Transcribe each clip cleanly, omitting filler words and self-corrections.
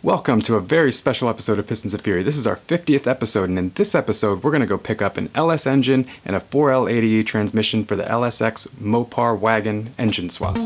Welcome to a very special episode of Pistons of Fury. This is our 50th episode, and in this episode, we're going to go pick up an LS engine and a 4L80E transmission for the LSX Mopar wagon engine swap.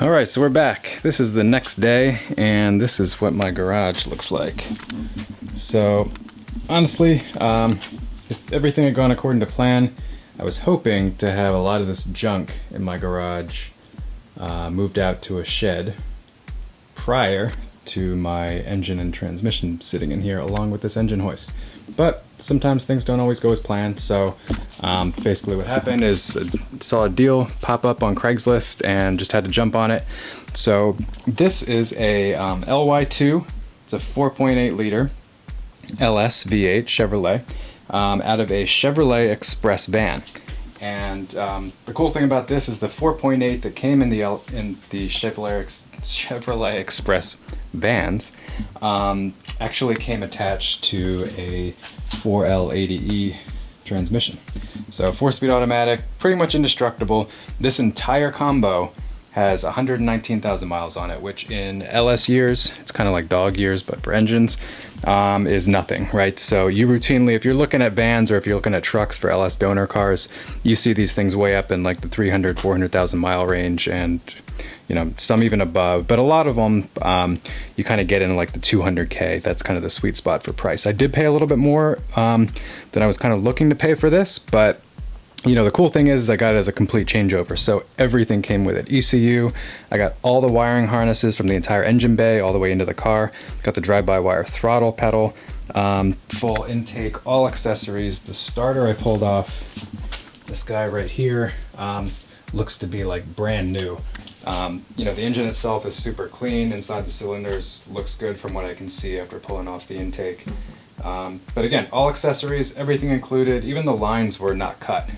Alright, so we're back. This is the next day, and this is what my garage looks like. So, honestly, if everything had gone according to plan, I was hoping to have a lot of this junk in my garage moved out to a shed prior to my engine and transmission sitting in here along with this engine hoist. But sometimes things don't always go as planned, so basically what happened is I saw a deal pop up on Craigslist and just had to jump on it. So this is a LY2, it's a 4.8 liter LS V8 Chevrolet out of a Chevrolet Express van. And the cool thing about this is the 4.8 that came in the Chevrolet Express vans actually came attached to a 4L80E transmission. So 4-speed automatic, pretty much indestructible. This entire combo has 119,000 miles on it, which in LS years, it's kind of like dog years, but for engines, is nothing, right? So you routinely, if you're looking at vans or if you're looking at trucks for LS donor cars, you see these things way up in like the 300, 400,000 mile range, and you know, some even above, but a lot of them, you kind of get in like the 200K. That's kind of the sweet spot for price. I did pay a little bit more than I was kind of looking to pay for this, but you know, the cool thing is I got it as a complete changeover, so everything came with it. ECU, I got all the wiring harnesses from the entire engine bay all the way into the car. Got the drive-by-wire throttle pedal, full intake, all accessories. The starter I pulled off, this guy right here, looks to be like brand new. You know, the engine itself is super clean. Inside the cylinders looks good from what I can see after pulling off the intake. But again, all accessories, everything included, even the lines were not cut.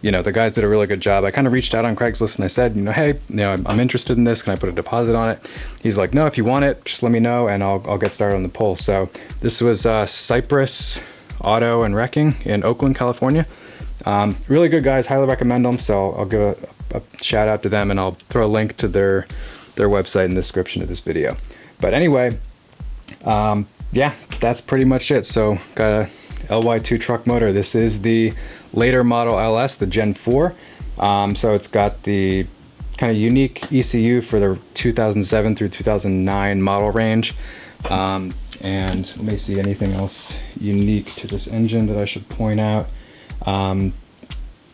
You know, the guys did a really good job. I kind of reached out on Craigslist and I said, you know, hey, you know, I'm interested in this. Can I put a deposit on it? He's like, no, if you want it, just let me know and I'll get started on the pull. So this was Cypress Auto and Wrecking in Oakland, California. Really good guys, highly recommend them. So I'll give a shout out to them and I'll throw a link to their website in the description of this video. But anyway, yeah, that's pretty much it. So got a LY2 truck motor. This is the later model LS, the Gen 4. So it's got the kind of unique ECU for the 2007 through 2009 model range. And let me see anything else unique to this engine that I should point out.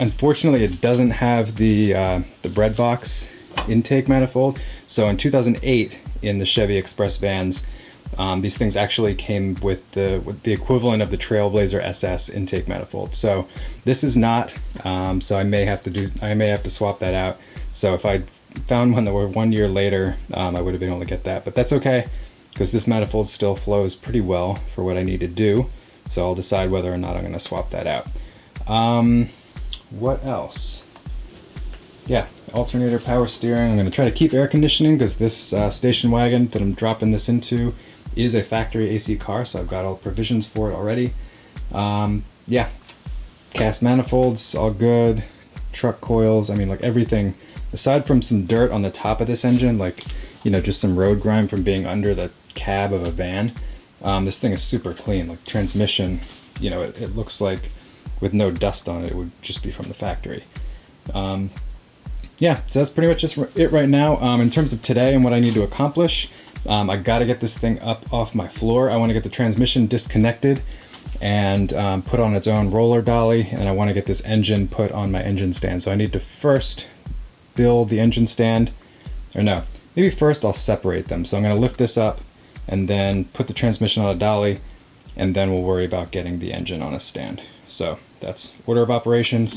Unfortunately, it doesn't have the bread box intake manifold. So in 2008, in the Chevy Express vans, these things actually came with the equivalent of the Trailblazer SS intake manifold. So this is not. So I may have to swap that out. So if I found one that were 1 year later, I would have been able to get that. But that's okay, because this manifold still flows pretty well for what I need to do. So I'll decide whether or not I'm going to swap that out. What else? Yeah, alternator, power steering. I'm going to try to keep air conditioning because this station wagon that I'm dropping this into is a factory AC car, so I've got all provisions for it already. Yeah, cast manifolds, all good. Truck coils, I mean, like everything, aside from some dirt on the top of this engine, like, you know, just some road grime from being under the cab of a van. This thing is super clean. Like transmission, you know, it looks like with no dust on it, it would just be from the factory. Yeah, so that's pretty much just it right now. In terms of today and what I need to accomplish, I got to get this thing up off my floor. I want to get the transmission disconnected and put on its own roller dolly, and I want to get this engine put on my engine stand. So I need to first build the engine stand, or no, maybe first I'll separate them. So I'm going to lift this up and then put the transmission on a dolly, and then we'll worry about getting the engine on a stand. So that's order of operations.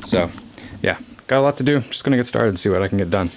So yeah, got a lot to do. Just gonna get started and see what I can get done.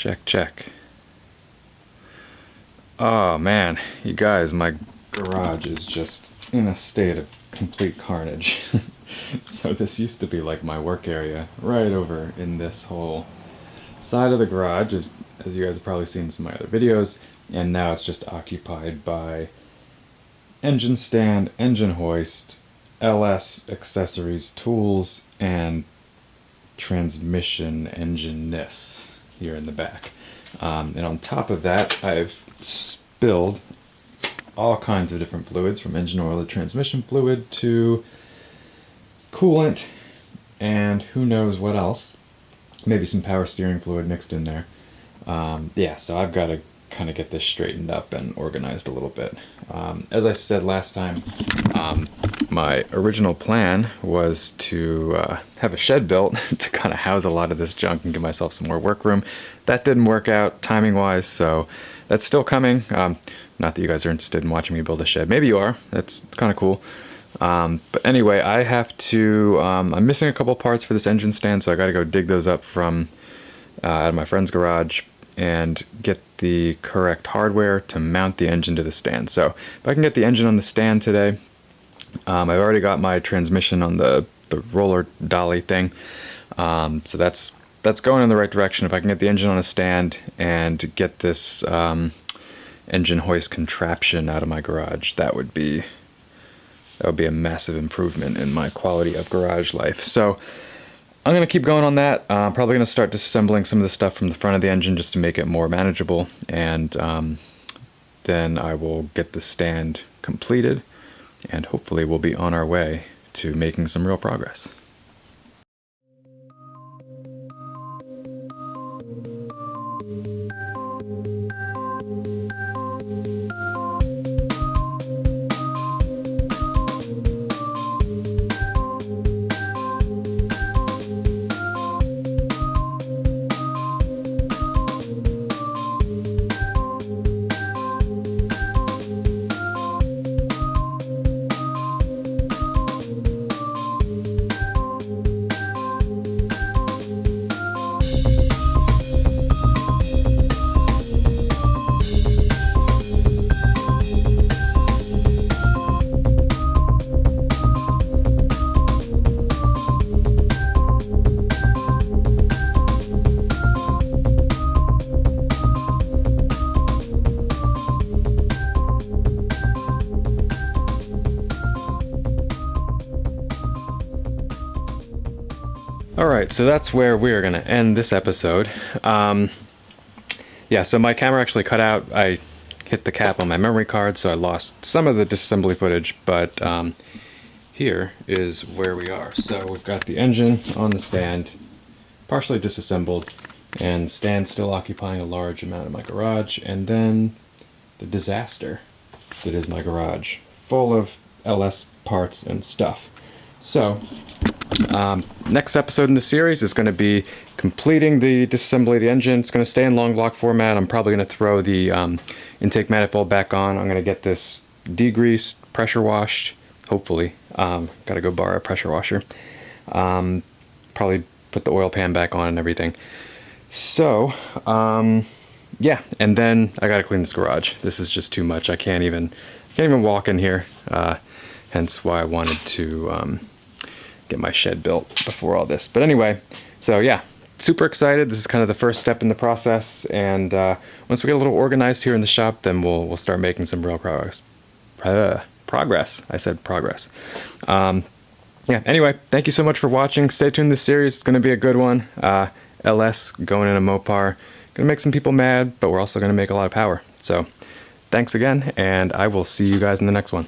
Check, check. Oh man, you guys, my garage is just in a state of complete carnage. So this used to be like my work area, right over in this whole side of the garage, as you guys have probably seen in some of my other videos, and now it's just occupied by engine stand, engine hoist, LS accessories, tools, and transmission engine-ness here in the back. And on top of that, I've spilled all kinds of different fluids, from engine oil to transmission fluid to coolant and who knows what else. Maybe some power steering fluid mixed in there. Yeah, so I've got to kind of get this straightened up and organized a little bit. As I said last time, my original plan was to have a shed built to kind of house a lot of this junk and give myself some more work room. That didn't work out timing-wise, so that's still coming. Not that you guys are interested in watching me build a shed. Maybe you are. That's kind of cool. But anyway, I have to, I'm missing a couple parts for this engine stand, so I got to go dig those up from out of my friend's garage and get the correct hardware to mount the engine to the stand. So if I can get the engine on the stand today, I've already got my transmission on the roller dolly thing, so that's going in the right direction. If I can get the engine on a stand and get this engine hoist contraption out of my garage, that would be a massive improvement in my quality of garage life. So I'm going to keep going on that. I'm probably going to start disassembling some of the stuff from the front of the engine just to make it more manageable, and then I will get the stand completed, and hopefully we'll be on our way to making some real progress. Alright, so that's where we're going to end this episode. Yeah, so my camera actually cut out. I hit the cap on my memory card, so I lost some of the disassembly footage, but here is where we are. So we've got the engine on the stand, partially disassembled, and stand still occupying a large amount of my garage, and then the disaster that is my garage, full of LS parts and stuff. So, next episode in the series is going to be completing the disassembly of the engine. It's going to stay in long block format. I'm probably going to throw the intake manifold back on. I'm going to get this degreased, pressure washed, hopefully. Got to go borrow a pressure washer. Probably put the oil pan back on and everything. So, yeah, and then I got to clean this garage. This is just too much. I can't even walk in here. Hence why I wanted to get my shed built before all this. But anyway, so yeah, super excited. This is kind of the first step in the process, and once we get a little organized here in the shop, then we'll start making some real progress. I said progress. Yeah, anyway, thank you so much for watching. Stay tuned this series. It's going to be a good one. LS going in a Mopar. Going to make some people mad, but we're also going to make a lot of power. So thanks again, and I will see you guys in the next one.